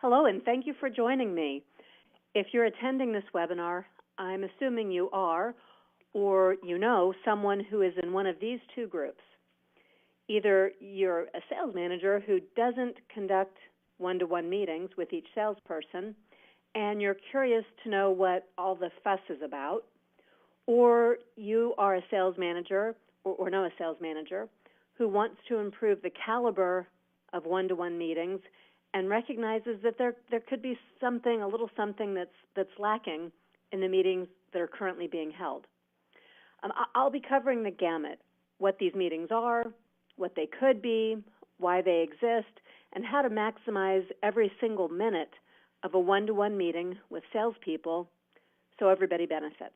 Hello, and thank you for joining me. If you're attending this webinar, I'm assuming you are, or you know someone who is in one of these two groups. Either you're a sales manager who doesn't conduct one-to-one meetings with each salesperson, and you're curious to know what all the fuss is about, or you are a sales manager, or know a sales manager, who wants to improve the caliber of one-to-one meetings and recognizes that there could be something, a little something that's lacking in the meetings that are currently being held. I'll be covering the gamut, what these meetings are, what they could be, why they exist, and how to maximize every single minute of a one-to-one meeting with salespeople so everybody benefits.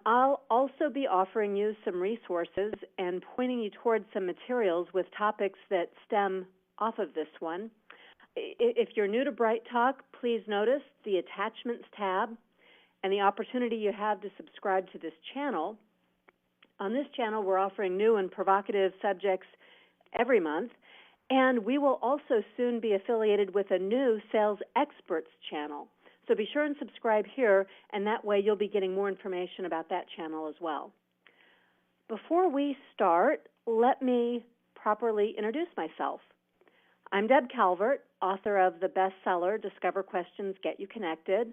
I'll also be offering you some resources and pointing you towards some materials with topics that stem off of this one. If you're new to Bright Talk, please notice the Attachments tab and the opportunity you have to subscribe to this channel. On this channel, we're offering new and provocative subjects every month, and we will also soon be affiliated with a new Sales Experts channel. So be sure and subscribe here, and that way you'll be getting more information about that channel as well. Before we start, let me properly introduce myself. I'm Deb Calvert, author of the bestseller Discover Questions Get You Connected,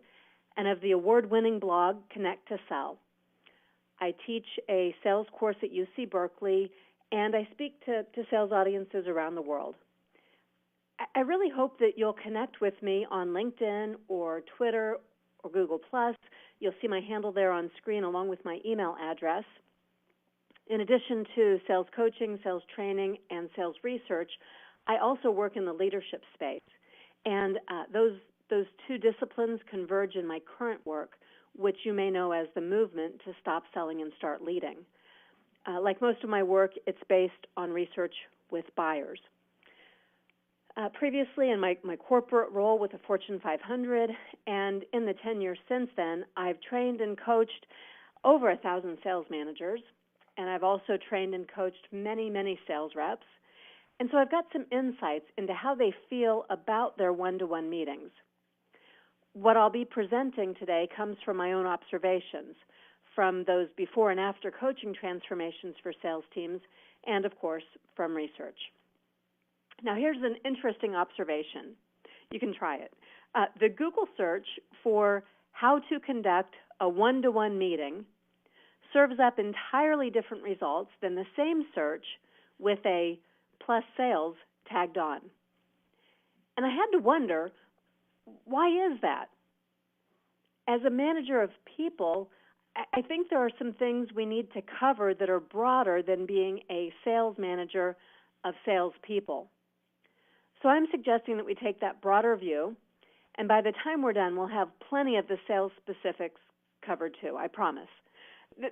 and of the award-winning blog Connect to Sell. I teach a sales course at UC Berkeley, and I speak to sales audiences around the world. I really hope that you'll connect with me on LinkedIn or Twitter or Google+. You'll see my handle there on screen along with my email address. In addition to sales coaching, sales training, and sales research, I also work in the leadership space. And those two disciplines converge in my current work, which you may know as the movement to stop selling and start leading. Like most of my work, it's based on research with buyers. Previously in my corporate role with the Fortune 500, and in the 10 years since then, I've trained and coached over 1,000 sales managers, and I've also trained and coached many, many sales reps. And so I've got some insights into how they feel about their one-to-one meetings. What I'll be presenting today comes from my own observations, from those before and after coaching transformations for sales teams, and of course, from research. Now, here's an interesting observation. You can try it. The Google search for how to conduct a one-to-one meeting serves up entirely different results than the same search with a plus sales tagged on. And I had to wonder, why is that? As a manager of people, I think there are some things we need to cover that are broader than being a sales manager of salespeople. So I'm suggesting that we take that broader view, and by the time we're done, we'll have plenty of the sales specifics covered too, I promise.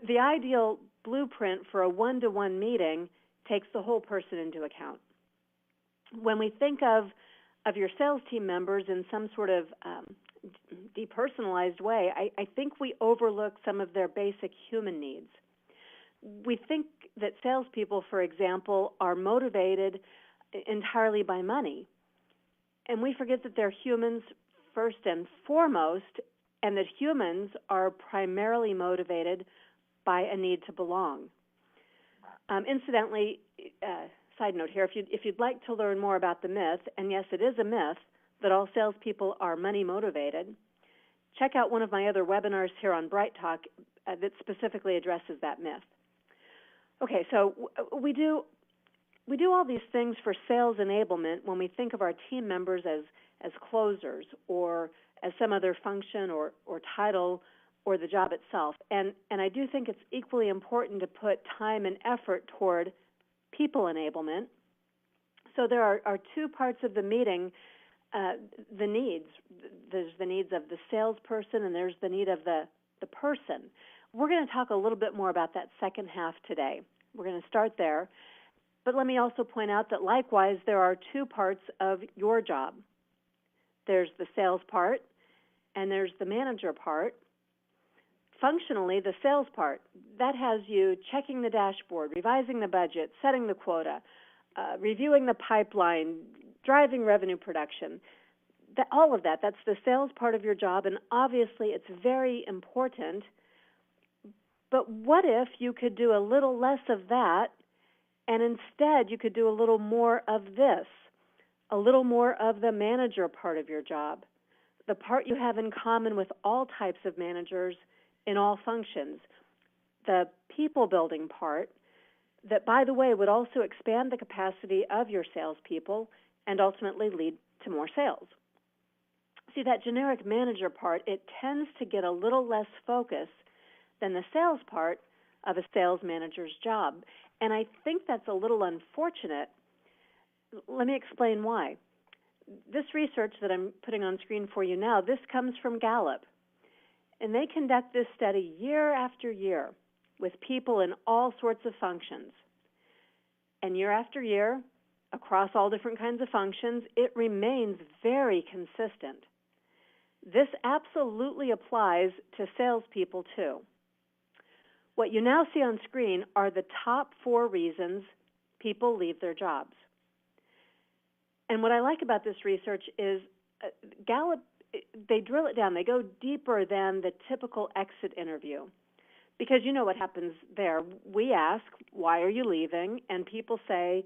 The ideal blueprint for a one-to-one meeting takes the whole person into account. When we think of your sales team members in some sort of depersonalized way, I think we overlook some of their basic human needs. We think that salespeople, for example, are motivated entirely by money. And we forget that they're humans first and foremost, and that humans are primarily motivated by a need to belong. Incidentally, side note here, if you'd like to learn more about the myth, and yes, it is a myth, that all salespeople are money motivated, check out one of my other webinars here on Bright Talk that specifically addresses that myth. Okay, so we do all these things for sales enablement when we think of our team members as closers or as some other function or title or the job itself. And I do think it's equally important to put time and effort toward people enablement. So there are two parts of the meeting, the needs. There's the needs of the salesperson and there's the need of the person. We're going to talk a little bit more about that second half today. We're going to start there. But let me also point out that likewise, there are two parts of your job. There's the sales part and there's the manager part. Functionally, the sales part, that has you checking the dashboard, revising the budget, setting the quota, reviewing the pipeline, driving revenue production. all of that, that's the sales part of your job, and obviously it's very important. But what if you could do a little less of that, and instead you could do a little more of this, a little more of the manager part of your job, the part you have in common with all types of managers in all functions, the people-building part that, by the way, would also expand the capacity of your salespeople and ultimately lead to more sales. See, that generic manager part, it tends to get a little less focus than the sales part of a sales manager's job. And I think that's a little unfortunate. Let me explain why. This research that I'm putting on screen for you now, this comes from Gallup. And they conduct this study year after year with people in all sorts of functions. And year after year, across all different kinds of functions, it remains very consistent. This absolutely applies to salespeople too. What you now see on screen are the top 4 reasons people leave their jobs. And what I like about this research is Gallup, they drill it down. They go deeper than the typical exit interview. Because you know what happens there. We ask, why are you leaving? And people say,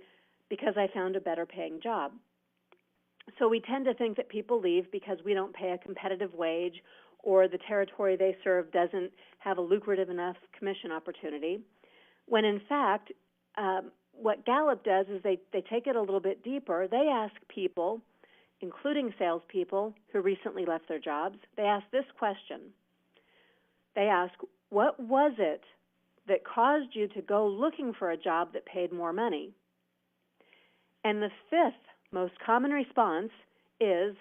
because I found a better paying job. So we tend to think that people leave because we don't pay a competitive wage or the territory they serve doesn't have a lucrative enough commission opportunity, when in fact, what Gallup does is they take it a little bit deeper. They ask people, including salespeople who recently left their jobs, they ask this question. They ask, what was it that caused you to go looking for a job that paid more money? And the 5th most common response is,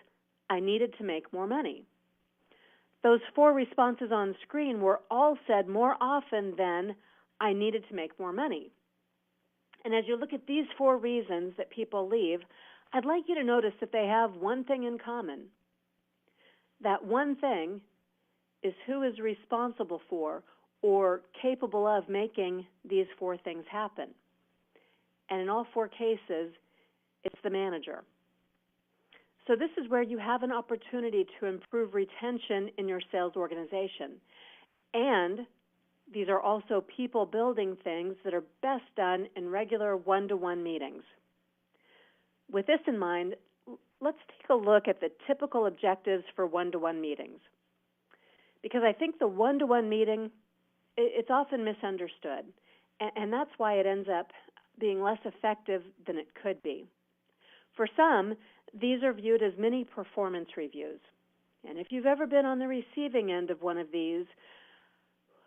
I needed to make more money. Those 4 responses on screen were all said more often than, I needed to make more money. And as you look at these 4 reasons that people leave, I'd like you to notice that they have one thing in common. That one thing is who is responsible for or capable of making these 4 things happen. And in all 4 cases, it's the manager. So this is where you have an opportunity to improve retention in your sales organization. And these are also people-building things that are best done in regular one-to-one meetings. With this in mind, let's take a look at the typical objectives for one-to-one meetings. Because I think the one-to-one meeting, it's often misunderstood. And that's why it ends up being less effective than it could be. For some, these are viewed as mini performance reviews. And if you've ever been on the receiving end of one of these,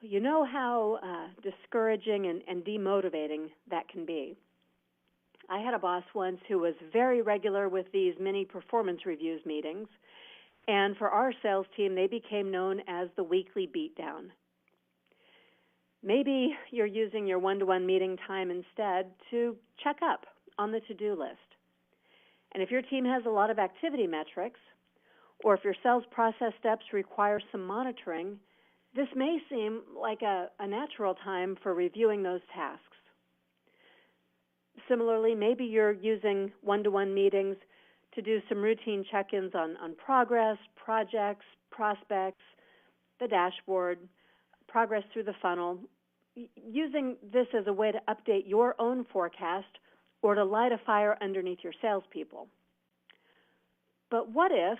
you know how discouraging and demotivating that can be. I had a boss once who was very regular with these mini performance reviews meetings, and for our sales team, they became known as the weekly beatdown. Maybe you're using your one-to-one meeting time instead to check up on the to-do list. And if your team has a lot of activity metrics, or if your sales process steps require some monitoring, this may seem like a natural time for reviewing those tasks. Similarly, maybe you're using one-to-one meetings to do some routine check-ins on progress, projects, prospects, the dashboard, progress through the funnel, using this as a way to update your own forecast or to light a fire underneath your salespeople. But what if,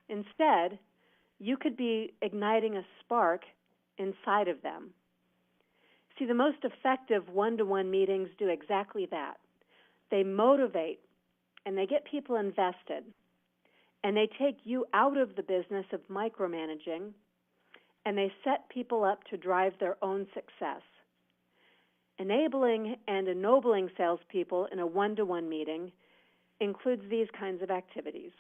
instead, you could be igniting a spark inside of them? See, the most effective one-to-one meetings do exactly that. They motivate and they get people invested, and they take you out of the business of micromanaging, and they set people up to drive their own success. Enabling and ennobling salespeople in a one-to-one meeting includes these kinds of activities.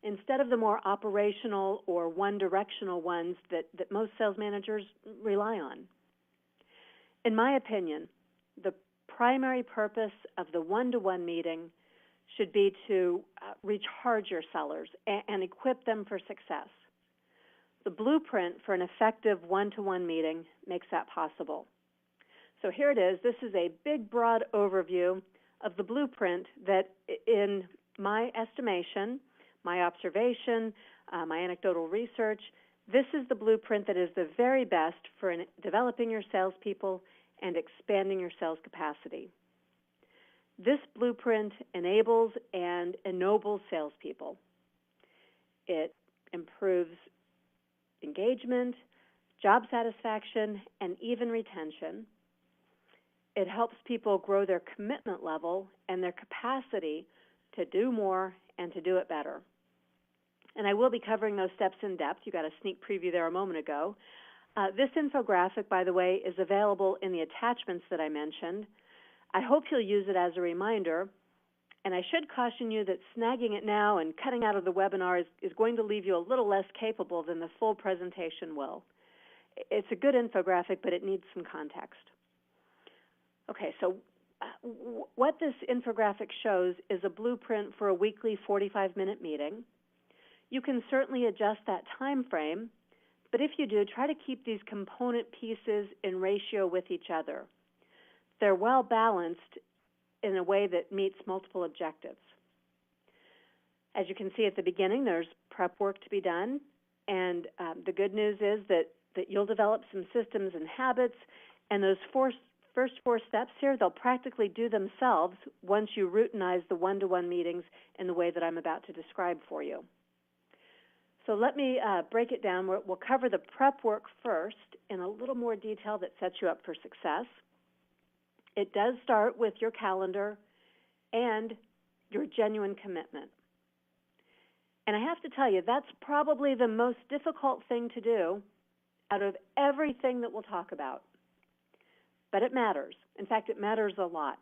Instead of the more operational or one-directional ones that most sales managers rely on. In my opinion, the primary purpose of the one-to-one meeting should be to recharge your sellers and equip them for success. The blueprint for an effective one-to-one meeting makes that possible. So here it is. This is a big, broad overview of the blueprint that, in my estimation, my observation, my anecdotal research. This is the blueprint that is the very best for developing your salespeople and expanding your sales capacity. This blueprint enables and ennobles salespeople. It improves engagement, job satisfaction, and even retention. It helps people grow their commitment level and their capacity to do more and to do it better. And I will be covering those steps in depth. You got a sneak preview there a moment ago. This infographic, by the way, is available in the attachments that I mentioned. I hope you'll use it as a reminder. And I should caution you that snagging it now and cutting out of the webinar is going to leave you a little less capable than the full presentation will. It's a good infographic, but it needs some context. Okay, so what this infographic shows is a blueprint for a weekly 45-minute meeting. You can certainly adjust that time frame, but if you do, try to keep these component pieces in ratio with each other. They're well balanced in a way that meets multiple objectives. As you can see at the beginning, there's prep work to be done, and the good news is that you'll develop some systems and habits, and those first four steps here, they'll practically do themselves once you routinize the one-to-one meetings in the way that I'm about to describe for you. So let me break it down. We'll cover the prep work first in a little more detail that sets you up for success. It does start with your calendar and your genuine commitment. And I have to tell you, that's probably the most difficult thing to do out of everything that we'll talk about. But it matters. In fact, it matters a lot.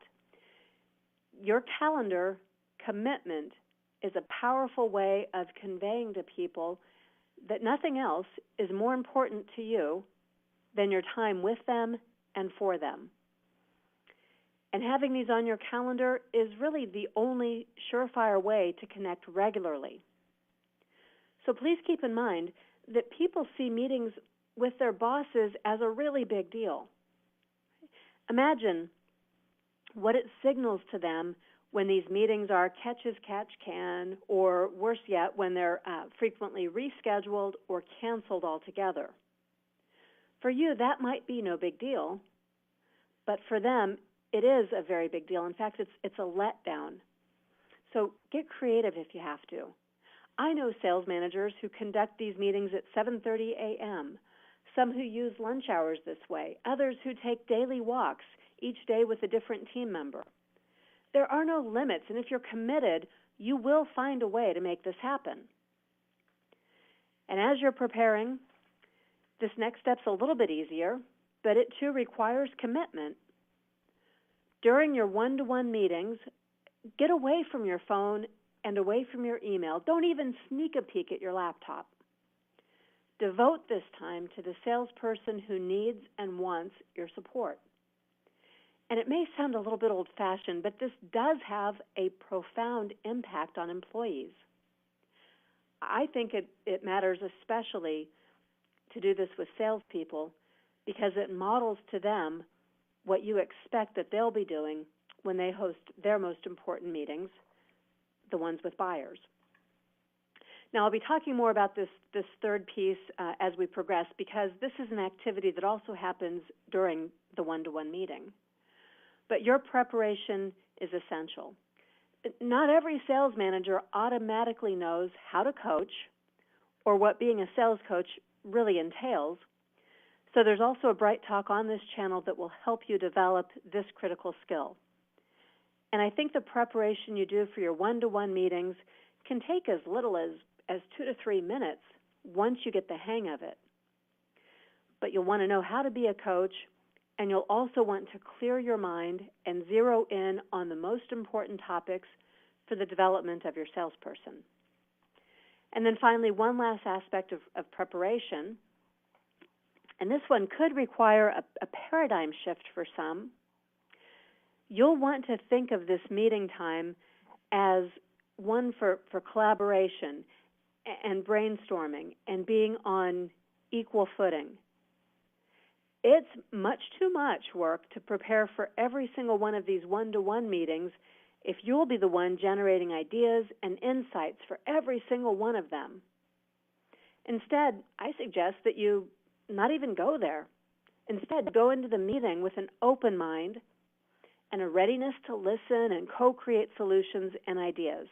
Your calendar commitment is a powerful way of conveying to people that nothing else is more important to you than your time with them and for them. And having these on your calendar is really the only surefire way to connect regularly. So please keep in mind that people see meetings with their bosses as a really big deal. Imagine what it signals to them when these meetings are catch as catch can, or worse yet, when they're frequently rescheduled or canceled altogether. For you, that might be no big deal, but for them, it is a very big deal. In fact, it's a letdown. So get creative if you have to. I know sales managers who conduct these meetings at 7:30 a.m., some who use lunch hours this way, others who take daily walks each day with a different team member. There are no limits, and if you're committed, you will find a way to make this happen. And as you're preparing, this next step's a little bit easier, but it too requires commitment. During your one-to-one meetings, get away from your phone and away from your email. Don't even sneak a peek at your laptop. Devote this time to the salesperson who needs and wants your support. And it may sound a little bit old-fashioned, but this does have a profound impact on employees. I think it matters especially to do this with salespeople because it models to them what you expect that they'll be doing when they host their most important meetings, the ones with buyers. Now, I'll be talking more about this third piece as we progress because this is an activity that also happens during the one-to-one meeting. But your preparation is essential. Not every sales manager automatically knows how to coach or what being a sales coach really entails. So there's also a Bright Talk on this channel that will help you develop this critical skill. And I think the preparation you do for your one-to-one meetings can take as little as 2 to 3 minutes once you get the hang of it. But you'll want to know how to be a coach, and you'll also want to clear your mind and zero in on the most important topics for the development of your salesperson. And then finally, one last aspect of preparation, and this one could require a paradigm shift for some. You'll want to think of this meeting time as one for collaboration and brainstorming and being on equal footing. It's much too much work to prepare for every single one of these one-to-one meetings if you'll be the one generating ideas and insights for every single one of them. Instead, I suggest that you not even go there. Instead, go into the meeting with an open mind and a readiness to listen and co-create solutions and ideas.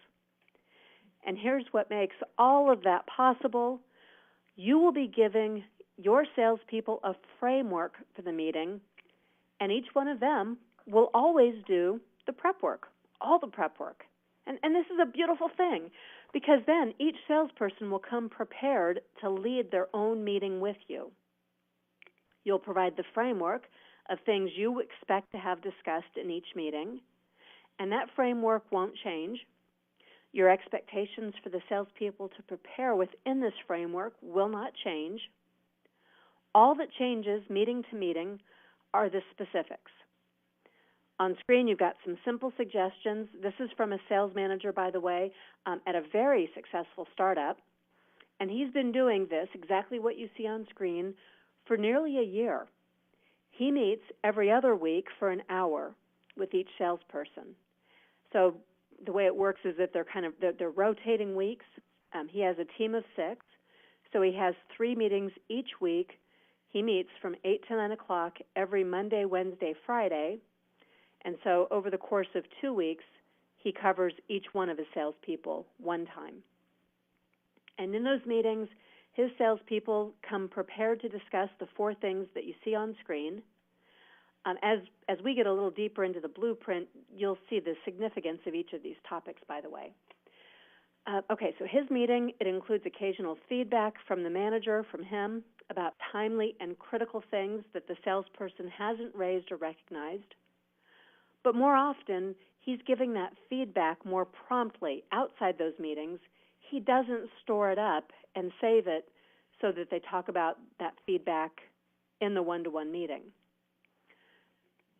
And here's what makes all of that possible. You will be giving your salespeople a framework for the meeting, and each one of them will always do the prep work, all the prep work. And this is a beautiful thing, because then each salesperson will come prepared to lead their own meeting with you. You'll provide the framework of things you expect to have discussed in each meeting, and that framework won't change. Your expectations for the salespeople to prepare within this framework will not change. All that changes meeting to meeting are the specifics. On screen, you've got some simple suggestions. This is from a sales manager, by the way, at a very successful startup. And he's been doing this, exactly what you see on screen, for nearly a year. He meets every other week for an hour with each salesperson. So the way it works is that they're rotating weeks. He has a team of 6, so he has 3 meetings each week. He meets from 8 to 9 o'clock every Monday, Wednesday, Friday. And so over the course of 2 weeks, he covers each one of his salespeople one time. And in those meetings, his salespeople come prepared to discuss the 4 things that you see on screen. As we get a little deeper into the blueprint, you'll see the significance of each of these topics, by the way. Okay, so his meeting, it includes occasional feedback from the manager, from him, about timely and critical things that the salesperson hasn't raised or recognized. But more often, he's giving that feedback more promptly outside those meetings. He doesn't store it up and save it so that they talk about that feedback in the one-to-one meeting.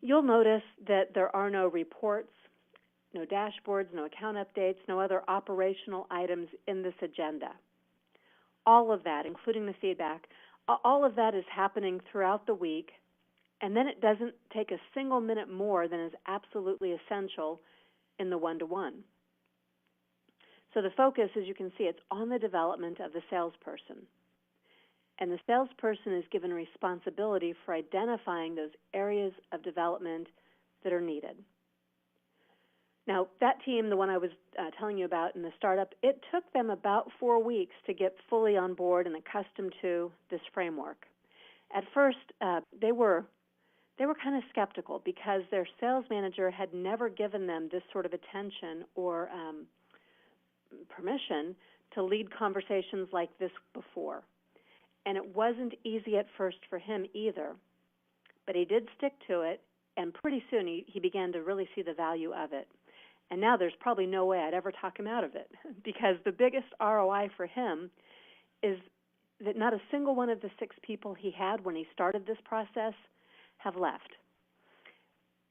You'll notice that there are no reports, no dashboards, no account updates, no other operational items in this agenda. All of that, including the feedback, all of that is happening throughout the week, and then it doesn't take a single minute more than is absolutely essential in the one-to-one. So the focus, as you can see, it's on the development of the salesperson. And the salesperson is given responsibility for identifying those areas of development that are needed. Now, that team, the one I was telling you about in the startup, it took them about 4 weeks to get fully on board and accustomed to this framework. At first, they were kind of skeptical because their sales manager had never given them this sort of attention or permission to lead conversations like this before. And it wasn't easy at first for him either. But he did stick to it, and pretty soon he began to really see the value of it. And now there's probably no way I'd ever talk him out of it, because the biggest ROI for him is that not a single one of the 6 people he had when he started this process have left.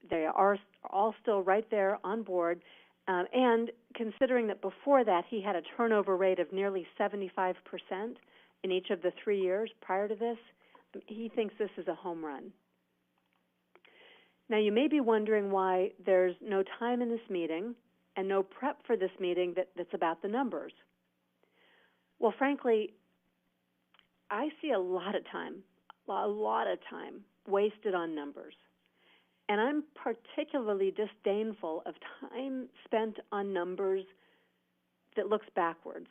They are all still right there on board, and considering that before that he had a turnover rate of nearly 75%, in each of the 3 years prior to this, he thinks this is a home run. Now, you may be wondering why there's no time in this meeting and no prep for this meeting that's about the numbers. Well, frankly, I see a lot of time wasted on numbers. And I'm particularly disdainful of time spent on numbers that looks backwards.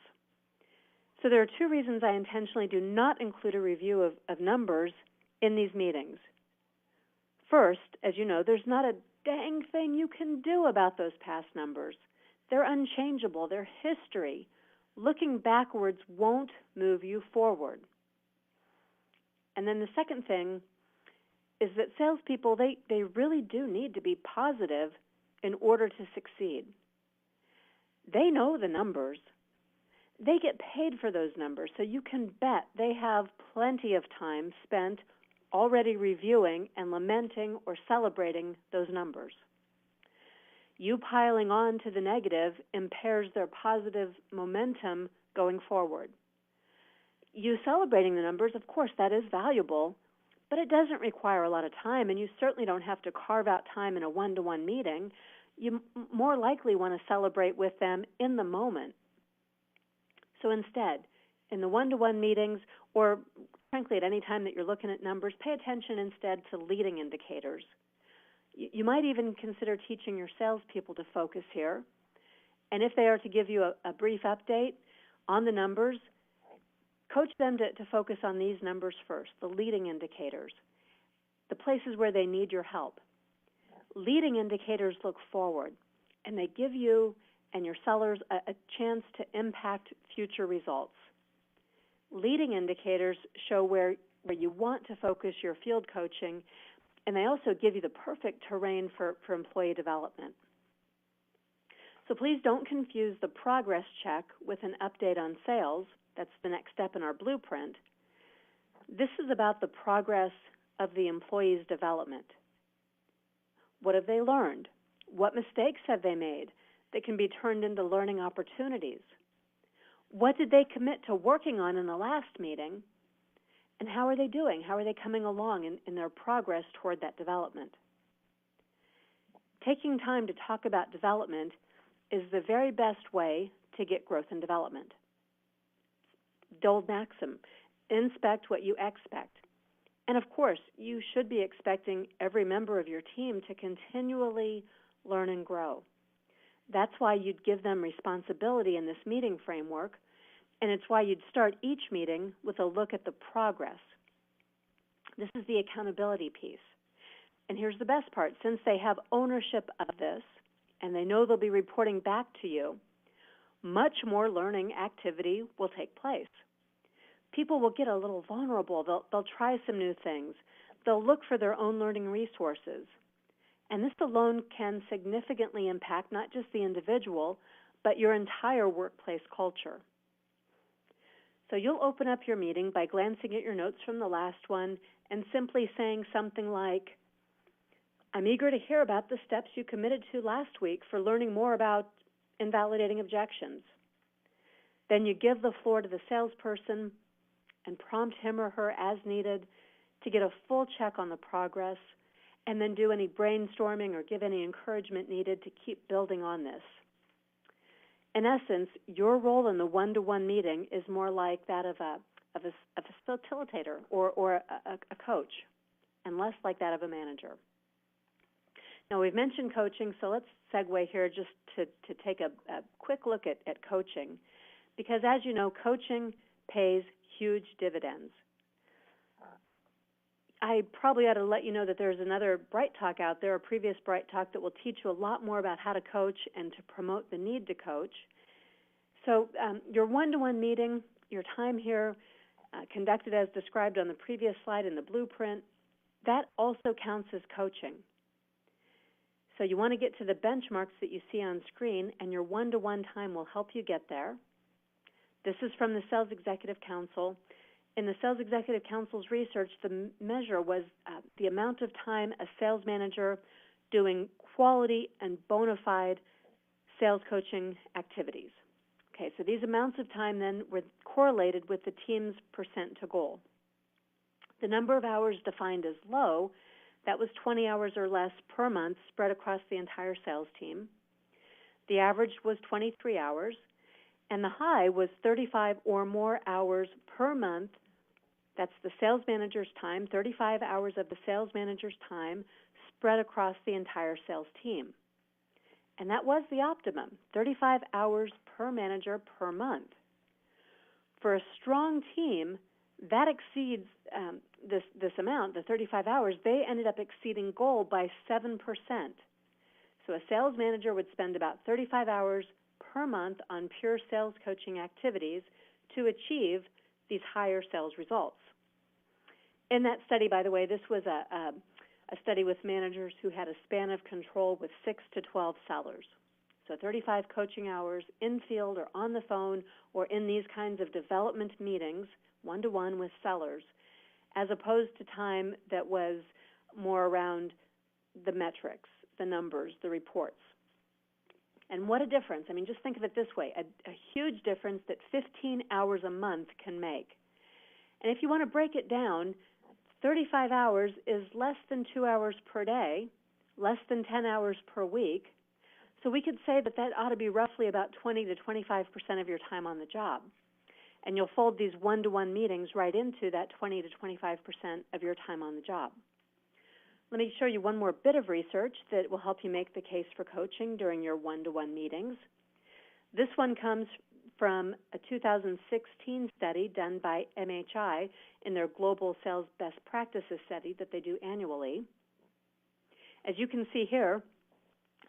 So there are 2 reasons I intentionally do not include a review of numbers in these meetings. First, as you know, there's not a dang thing you can do about those past numbers. They're unchangeable. They're history. Looking backwards won't move you forward. And then the second thing is that salespeople, they really do need to be positive in order to succeed. They know the numbers. They get paid for those numbers, so you can bet they have plenty of time spent already reviewing and lamenting or celebrating those numbers. You piling on to the negative impairs their positive momentum going forward. You celebrating the numbers, of course, that is valuable, but it doesn't require a lot of time, and you certainly don't have to carve out time in a one-to-one meeting. you more likely want to celebrate with them in the moment. So instead, in the one-to-one meetings, or frankly at any time that you're looking at numbers, pay attention instead to leading indicators. You might even consider teaching your salespeople to focus here. And if they are to give you a brief update on the numbers, coach them to focus on these numbers first, the leading indicators, the places where they need your help. Leading indicators look forward, and they give you and your sellers a chance to impact future results. Leading indicators show where you want to focus your field coaching, and they also give you the perfect terrain for employee development. So please don't confuse the progress check with an update on sales. That's the next step in our blueprint. This is about the progress of the employee's development. What have they learned? What mistakes have they made that can be turned into learning opportunities? What did they commit to working on in the last meeting? And how are they doing? How are they coming along in their progress toward that development? Taking time to talk about development is the very best way to get growth and development. The old maxim, inspect what you expect. And of course, you should be expecting every member of your team to continually learn and grow. That's why you'd give them responsibility in this meeting framework, and it's why you'd start each meeting with a look at the progress. This is the accountability piece. And here's the best part. Since they have ownership of this, and they know they'll be reporting back to you, much more learning activity will take place. People will get a little vulnerable. They'll try some new things. They'll look for their own learning resources. And this alone can significantly impact not just the individual, but your entire workplace culture. So you'll open up your meeting by glancing at your notes from the last one and simply saying something like, I'm eager to hear about the steps you committed to last week for learning more about invalidating objections. Then you give the floor to the salesperson and prompt him or her as needed to get a full check on the progress, and then do any brainstorming or give any encouragement needed to keep building on this. In essence, your role in the one-to-one meeting is more like that of a facilitator or a coach, and less like that of a manager. Now, we've mentioned coaching, so let's segue here just to take a quick look at coaching, because as you know, coaching pays huge dividends. I probably ought to let you know that there's another Bright Talk out there, a previous Bright Talk, that will teach you a lot more about how to coach and to promote the need to coach. So your one-to-one meeting, your time here, conducted as described on the previous slide in the blueprint, that also counts as coaching. So you want to get to the benchmarks that you see on screen, and your one-to-one time will help you get there. This is from the Sales Executive Council. In the Sales Executive Council's research, the measure was the amount of time a sales manager doing quality and bona fide sales coaching activities. Okay, so these amounts of time then were correlated with the team's percent to goal. The number of hours defined as low, that was 20 hours or less per month spread across the entire sales team. The average was 23 hours, and the high was 35 or more hours per month. That's the sales manager's time, 35 hours of the sales manager's time spread across the entire sales team. And that was the optimum, 35 hours per manager per month. For a strong team, that exceeds this amount, the 35 hours. They ended up exceeding goal by 7%. So a sales manager would spend about 35 hours per month on pure sales coaching activities to achieve these higher sales results. In that study, by the way, this was a study with managers who had a span of control with 6 to 12 sellers. So 35 coaching hours in field or on the phone or in these kinds of development meetings, one-to-one with sellers, as opposed to time that was more around the metrics, the numbers, the reports. And what a difference. I mean, just think of it this way, a huge difference that 15 hours a month can make. And if you want to break it down, 35 hours is less than 2 hours per day, less than 10 hours per week, So we could say that ought to be roughly about 20 to 25% of your time on the job. And you'll fold these one-to-one meetings right into that 20 to 25% of your time on the job. Let me show you one more bit of research that will help you make the case for coaching during your one-to-one meetings. This one comes from a 2016 study done by MHI in their Global Sales Best Practices study that they do annually. As you can see here,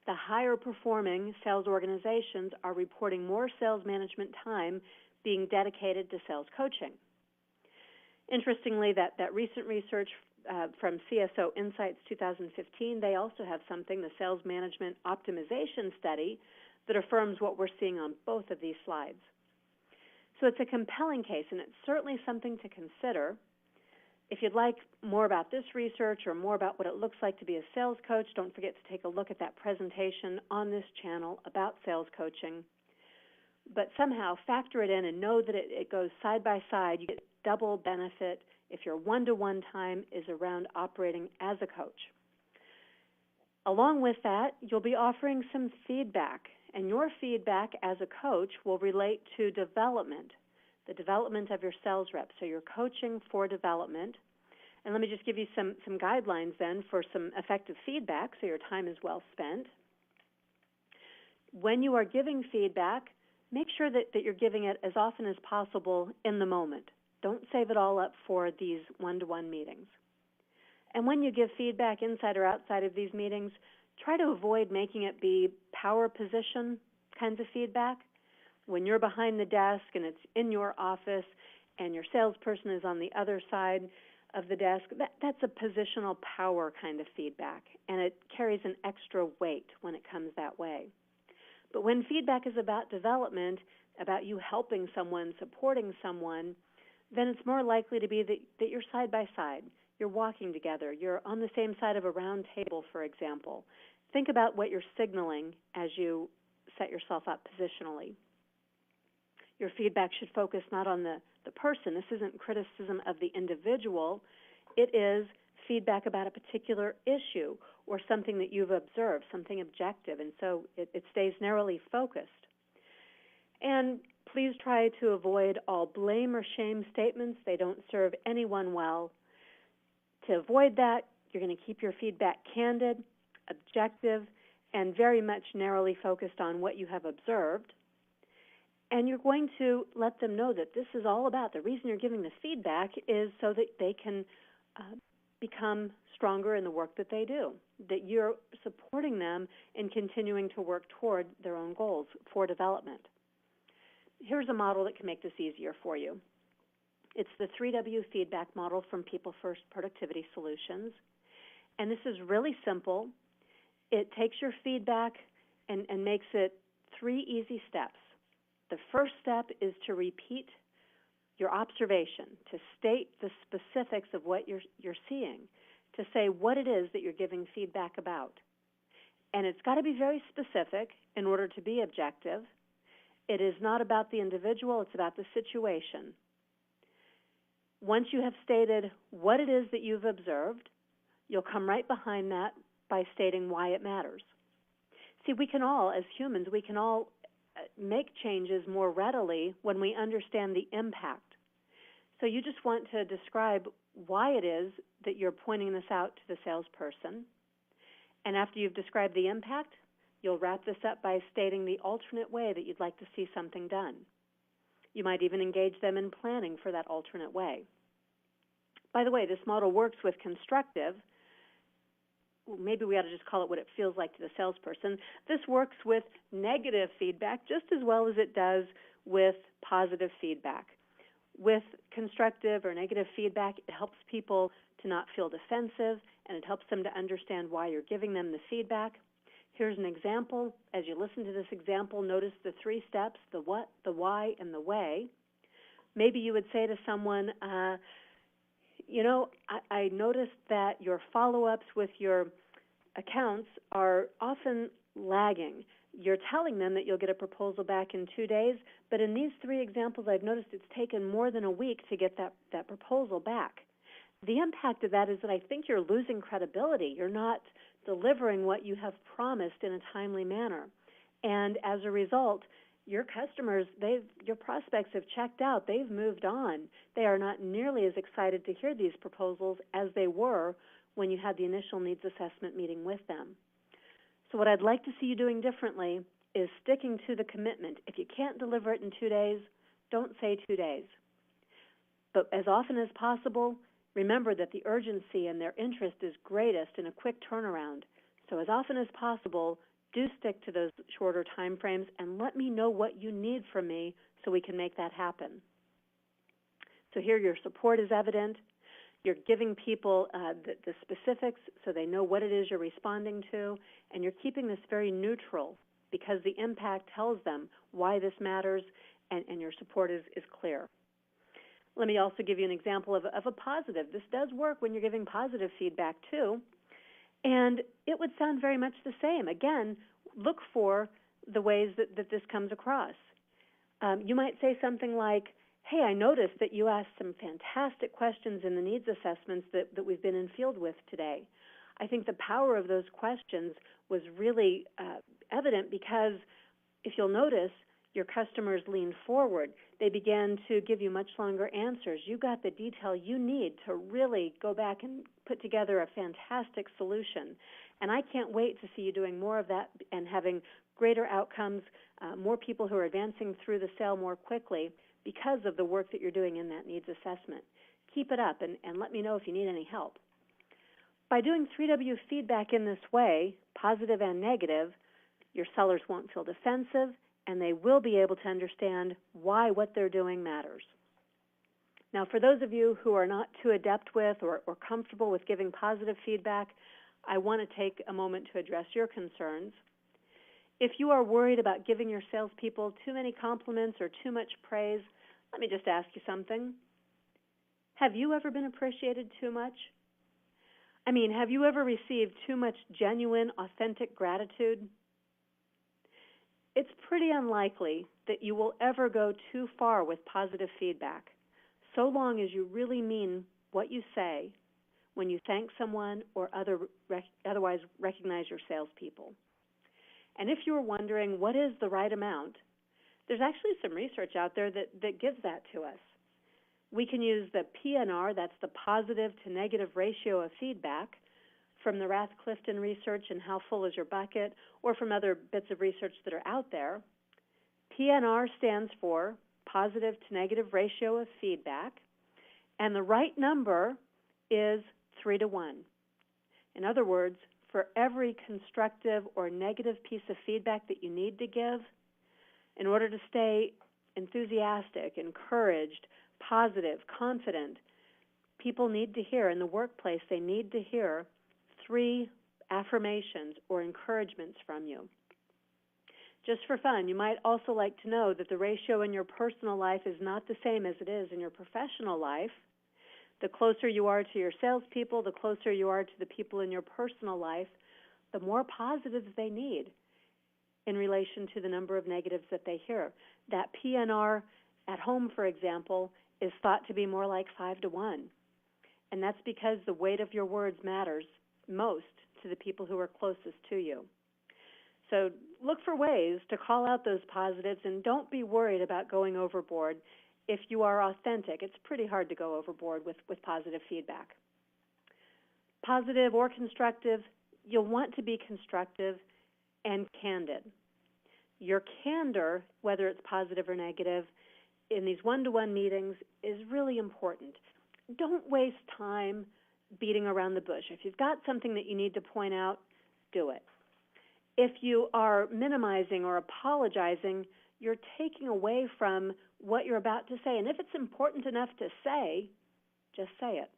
the higher performing sales organizations are reporting more sales management time being dedicated to sales coaching. Interestingly, that recent research from CSO Insights 2015, they also have something, the Sales Management Optimization Study, that affirms what we're seeing on both of these slides. So it's a compelling case, and it's certainly something to consider. If you'd like more about this research or more about what it looks like to be a sales coach, don't forget to take a look at that presentation on this channel about sales coaching. But somehow factor it in and know that it goes side by side. You get double benefit if your one-to-one time is around operating as a coach. Along with that, you'll be offering some feedback, and your feedback as a coach will relate to development, the development of your sales reps. So you're coaching for development. And let me just give you some guidelines then for some effective feedback so your time is well spent. When you are giving feedback, make sure that you're giving it as often as possible in the moment. Don't save it all up for these one-to-one meetings. And when you give feedback inside or outside of these meetings, try to avoid making it be power position kinds of feedback. When you're behind the desk and it's in your office and your salesperson is on the other side of the desk, that's a positional power kind of feedback, and it carries an extra weight when it comes that way. But when feedback is about development, about you helping someone, supporting someone, then it's more likely to be that you're side by side. You're walking together. You're on the same side of a round table, for example. Think about what you're signaling as you set yourself up positionally. Your feedback should focus not on the person. This isn't criticism of the individual. It is feedback about a particular issue or something that you've observed, something objective, and so it stays narrowly focused. And please try to avoid all blame or shame statements. They don't serve anyone well. To avoid that, you're going to keep your feedback candid, objective, and very much narrowly focused on what you have observed. And you're going to let them know that this is all about, the reason you're giving the feedback is so that they can become stronger in the work that they do, that you're supporting them in continuing to work toward their own goals for development. Here's a model that can make this easier for you. It's the 3W feedback model from People First Productivity Solutions. And this is really simple. It takes your feedback and makes it 3 easy steps. The first step is to repeat your observation, to state the specifics of what you're seeing, to say what it is that you're giving feedback about. And it's got to be very specific in order to be objective. It is not about the individual, it's about the situation. Once you have stated what it is that you've observed, you'll come right behind that by stating why it matters. See, we can all, as humans, we can all make changes more readily when we understand the impact. So you just want to describe why it is that you're pointing this out to the salesperson. And after you've described the impact, you'll wrap this up by stating the alternate way that you'd like to see something done. You might even engage them in planning for that alternate way. By the way, this model works with constructive. Maybe we ought to just call it what it feels like to the salesperson. This works with negative feedback just as well as it does with positive feedback. With constructive or negative feedback, it helps people to not feel defensive, and it helps them to understand why you're giving them the feedback. Here's an example. As you listen to this example, notice the 3 steps, the what, the why, and the way. Maybe you would say to someone, I noticed that your follow-ups with your accounts are often lagging. You're telling them that you'll get a proposal back in 2 days, but in these 3 examples, I've noticed it's taken more than a week to get that proposal back. The impact of that is that I think you're losing credibility. You're not delivering what you have promised in a timely manner. And as a result, your customers, your prospects have checked out. They've moved on. They are not nearly as excited to hear these proposals as they were when you had the initial needs assessment meeting with them. So what I'd like to see you doing differently is sticking to the commitment. If you can't deliver it in 2 days, don't say 2 days. But as often as possible, remember that the urgency and their interest is greatest in a quick turnaround. So as often as possible, do stick to those shorter time frames and let me know what you need from me so we can make that happen. So here your support is evident. You're giving people the specifics so they know what it is you're responding to, and you're keeping this very neutral because the impact tells them why this matters, and your support is clear. Let me also give you an example of a positive. This does work when you're giving positive feedback too, and it would sound very much the same. Again, look for the ways that this comes across. You might say something like, hey, I noticed that you asked some fantastic questions in the needs assessments that we've been in field with today. I think the power of those questions was really evident because if you'll notice, your customers leaned forward. They began to give you much longer answers. You got the detail you need to really go back and put together a fantastic solution. And I can't wait to see you doing more of that and having greater outcomes, more people who are advancing through the sale more quickly because of the work that you're doing in that needs assessment. Keep it up and let me know if you need any help. By doing 3W feedback in this way, positive and negative, your sellers won't feel defensive, and they will be able to understand why what they're doing matters. Now, for those of you who are not too adept with or comfortable with giving positive feedback, I want to take a moment to address your concerns. If you are worried about giving your salespeople too many compliments or too much praise, let me just ask you something. Have you ever been appreciated too much? I mean, have you ever received too much genuine, authentic gratitude? It's pretty unlikely that you will ever go too far with positive feedback, so long as you really mean what you say when you thank someone or otherwise recognize your salespeople. And if you're wondering what is the right amount, there's actually some research out there that gives that to us. We can use the PNR, that's the positive to negative ratio of feedback, from the Rath-Clifton research and How Full Is Your Bucket, or from other bits of research that are out there. PNR stands for positive to negative ratio of feedback, and the right number is 3 to 1. In other words, for every constructive or negative piece of feedback that you need to give, in order to stay enthusiastic, encouraged, positive, confident, people need to hear, in the workplace, they need to hear 3 affirmations or encouragements from you. Just for fun, you might also like to know that the ratio in your personal life is not the same as it is in your professional life. The closer you are to your salespeople, the closer you are to the people in your personal life, the more positives they need in relation to the number of negatives that they hear. That PNR at home, for example, is thought to be more like 5 to 1. And that's because the weight of your words matters most to the people who are closest to you. So look for ways to call out those positives, and don't be worried about going overboard. If you are authentic, it's pretty hard to go overboard with positive feedback. Positive or constructive, you'll want to be constructive and candid. Your candor, whether it's positive or negative, in these one-to-one meetings is really important. Don't waste time beating around the bush. If you've got something that you need to point out, do it. If you are minimizing or apologizing, you're taking away from what you're about to say. And if it's important enough to say, just say it.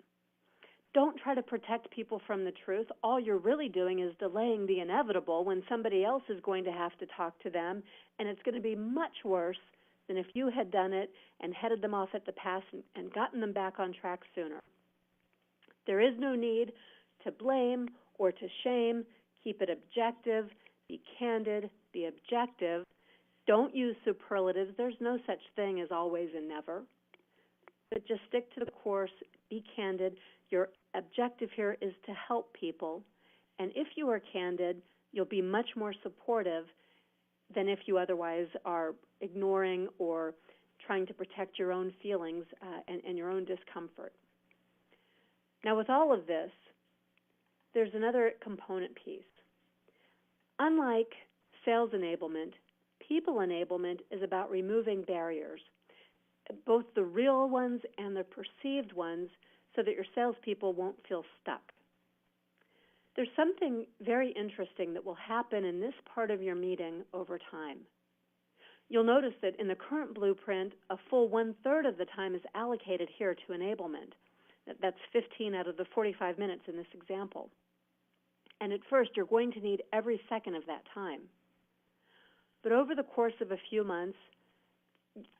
Don't try to protect people from the truth. All you're really doing is delaying the inevitable when somebody else is going to have to talk to them, and it's going to be much worse than if you had done it and headed them off at the pass and gotten them back on track sooner. There is no need to blame or to shame. Keep it objective. Be candid. Be objective. Don't use superlatives. There's no such thing as always and never. But just stick to the course. Be candid. Your objective here is to help people. And if you are candid, you'll be much more supportive than if you otherwise are ignoring or trying to protect your own feelings and your own discomfort. Now, with all of this, there's another component piece. Unlike sales enablement, people enablement is about removing barriers, both the real ones and the perceived ones, so that your salespeople won't feel stuck. There's something very interesting that will happen in this part of your meeting over time. You'll notice that in the current blueprint, a full 1/3 of the time is allocated here to enablement. That's 15 out of the 45 minutes in this example. And at first, you're going to need every second of that time. But over the course of a few months,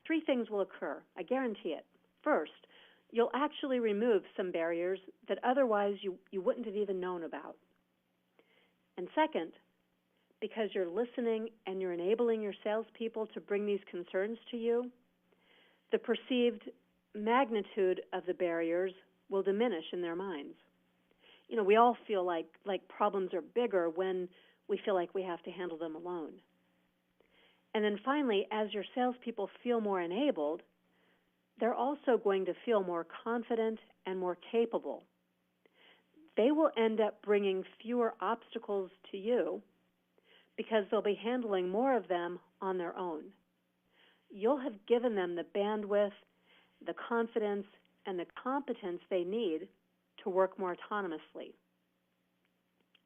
3 things will occur. I guarantee it. First, you'll actually remove some barriers that otherwise you wouldn't have even known about. And second, because you're listening and you're enabling your salespeople to bring these concerns to you, the perceived magnitude of the barriers will diminish in their minds. You know, we all feel like problems are bigger when we feel like we have to handle them alone. And then finally, as your salespeople feel more enabled, they're also going to feel more confident and more capable. They will end up bringing fewer obstacles to you because they'll be handling more of them on their own. You'll have given them the bandwidth, the confidence, and the competence they need to work more autonomously.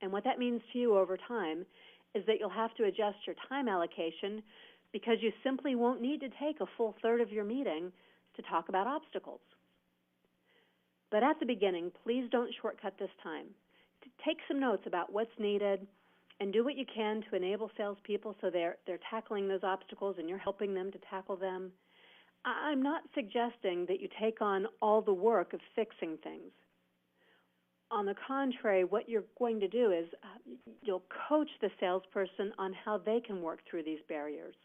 And what that means to you over time is that you'll have to adjust your time allocation because you simply won't need to take a full 1/3 of your meeting to talk about obstacles. But at the beginning, please don't shortcut this time. Take some notes about what's needed and do what you can to enable salespeople so they're tackling those obstacles and you're helping them to tackle them. I'm not suggesting that you take on all the work of fixing things. On the contrary, what you're going to do is you'll coach the salesperson on how they can work through these barriers.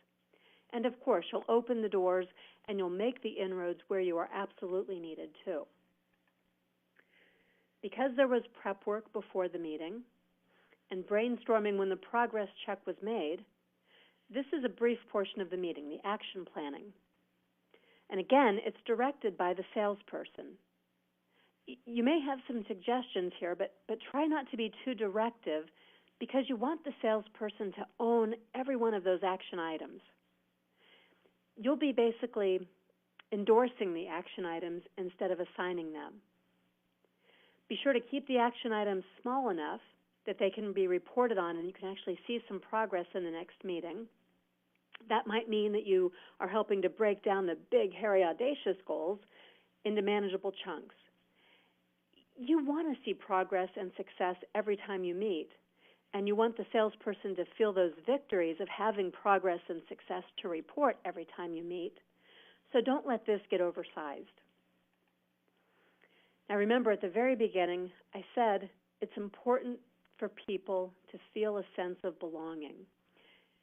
And of course, you'll open the doors and you'll make the inroads where you are absolutely needed too. Because there was prep work before the meeting and brainstorming when the progress check was made, this is a brief portion of the meeting, the action planning. And again, it's directed by the salesperson. You may have some suggestions here, but try not to be too directive because you want the salesperson to own every one of those action items. You'll be basically endorsing the action items instead of assigning them. Be sure to keep the action items small enough that they can be reported on and you can actually see some progress in the next meeting. That might mean that you are helping to break down the big, hairy, audacious goals into manageable chunks. You want to see progress and success every time you meet, and you want the salesperson to feel those victories of having progress and success to report every time you meet. So don't let this get oversized. Now remember, at the very beginning, I said it's important for people to feel a sense of belonging.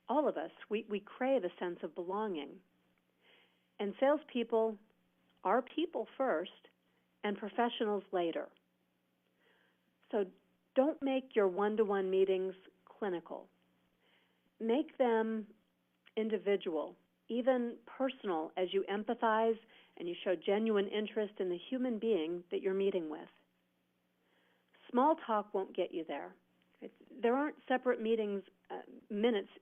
All of us, we crave a sense of belonging. And salespeople are people first and professionals later. So don't make your one-to-one meetings clinical. Make them individual, even personal, as you empathize and you show genuine interest in the human being that you're meeting with. Small talk won't get you there. There aren't separate minutes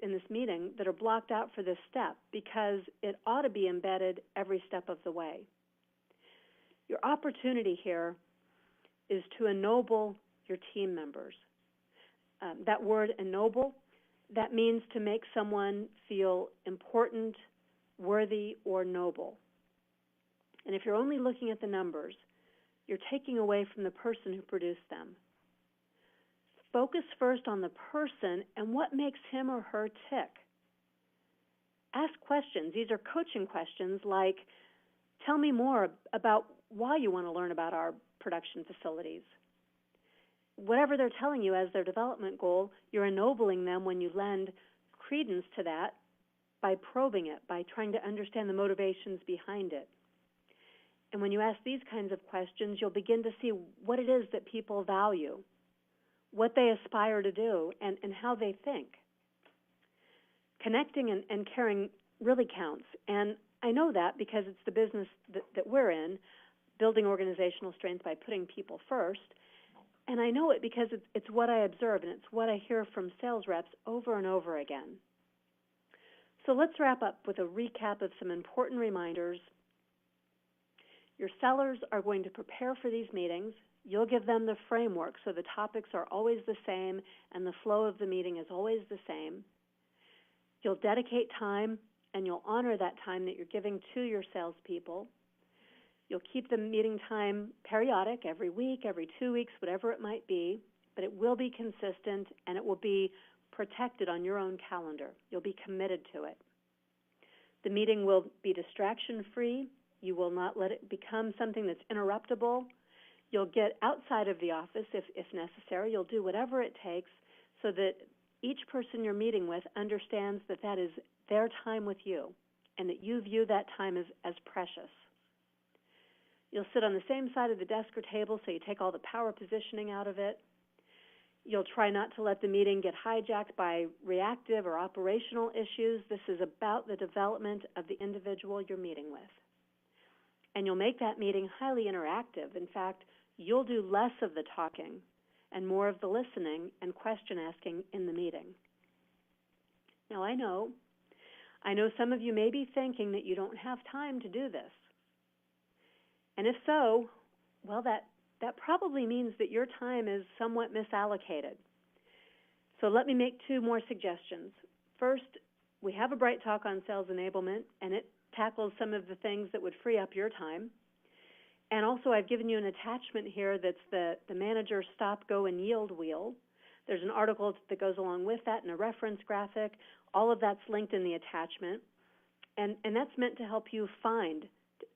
in this meeting that are blocked out for this step because it ought to be embedded every step of the way. Your opportunity here is to ennoble your team members. That word ennoble, that means to make someone feel important, worthy, or noble. And if you're only looking at the numbers, you're taking away from the person who produced them. Focus first on the person and what makes him or her tick. Ask questions. These are coaching questions like, tell me more about why you want to learn about our production facilities. Whatever they're telling you as their development goal, you're ennobling them when you lend credence to that by probing it, by trying to understand the motivations behind it. And when you ask these kinds of questions, you'll begin to see what it is that people value, what they aspire to do, and how they think. Connecting and caring really counts. And I know that because it's the business that we're in, building organizational strength by putting people first. And I know it because it's what I observe, and it's what I hear from sales reps over and over again. So let's wrap up with a recap of some important reminders. Your sellers are going to prepare for these meetings. You'll give them the framework so the topics are always the same and the flow of the meeting is always the same. You'll dedicate time, and you'll honor that time that you're giving to your salespeople. You'll keep the meeting time periodic, every week, every 2 weeks, whatever it might be, but it will be consistent, and it will be protected on your own calendar. You'll be committed to it. The meeting will be distraction-free. You will not let it become something that's interruptible. You'll get outside of the office if necessary. You'll do whatever it takes so that each person you're meeting with understands that that is their time with you and that you view that time as precious. You'll sit on the same side of the desk or table so you take all the power positioning out of it. You'll try not to let the meeting get hijacked by reactive or operational issues. This is about the development of the individual you're meeting with. And you'll make that meeting highly interactive. In fact, you'll do less of the talking and more of the listening and question asking in the meeting. Now, I know some of you may be thinking that you don't have time to do this. And if so, well, that probably means that your time is somewhat misallocated. So let me make 2 more suggestions. First, we have a Bright Talk on sales enablement, and it tackles some of the things that would free up your time. And also, I've given you an attachment here that's the manager stop, go, and yield wheel. There's an article that goes along with that and a reference graphic. All of that's linked in the attachment. And that's meant to help you find,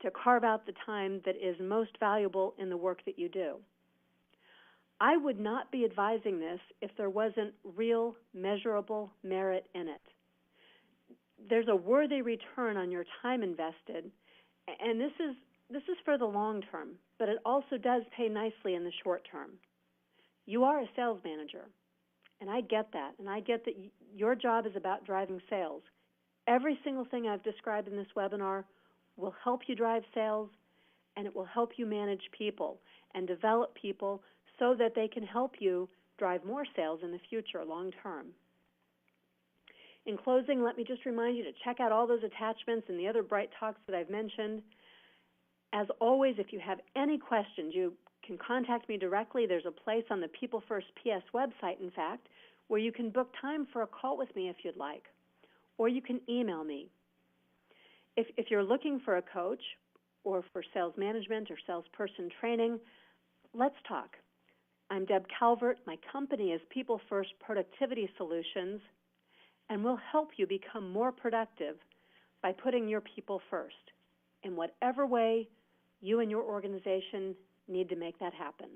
to carve out the time that is most valuable in the work that you do. I would not be advising this if there wasn't real, measurable merit in it. There's a worthy return on your time invested, and this is for the long term, but it also does pay nicely in the short term. You are a sales manager, and I get that, and I get that your job is about driving sales. Every single thing I've described in this webinar will help you drive sales, and it will help you manage people and develop people so that they can help you drive more sales in the future, long term. In closing, let me just remind you to check out all those attachments and the other Bright Talks that I've mentioned. As always, if you have any questions, you can contact me directly. There's a place on the People First PS website, in fact, where you can book time for a call with me if you'd like, or you can email me. If you're looking for a coach or for sales management or salesperson training, let's talk. I'm Deb Calvert. My company is People First Productivity Solutions, and we'll help you become more productive by putting your people first in whatever way you and your organization need to make that happen.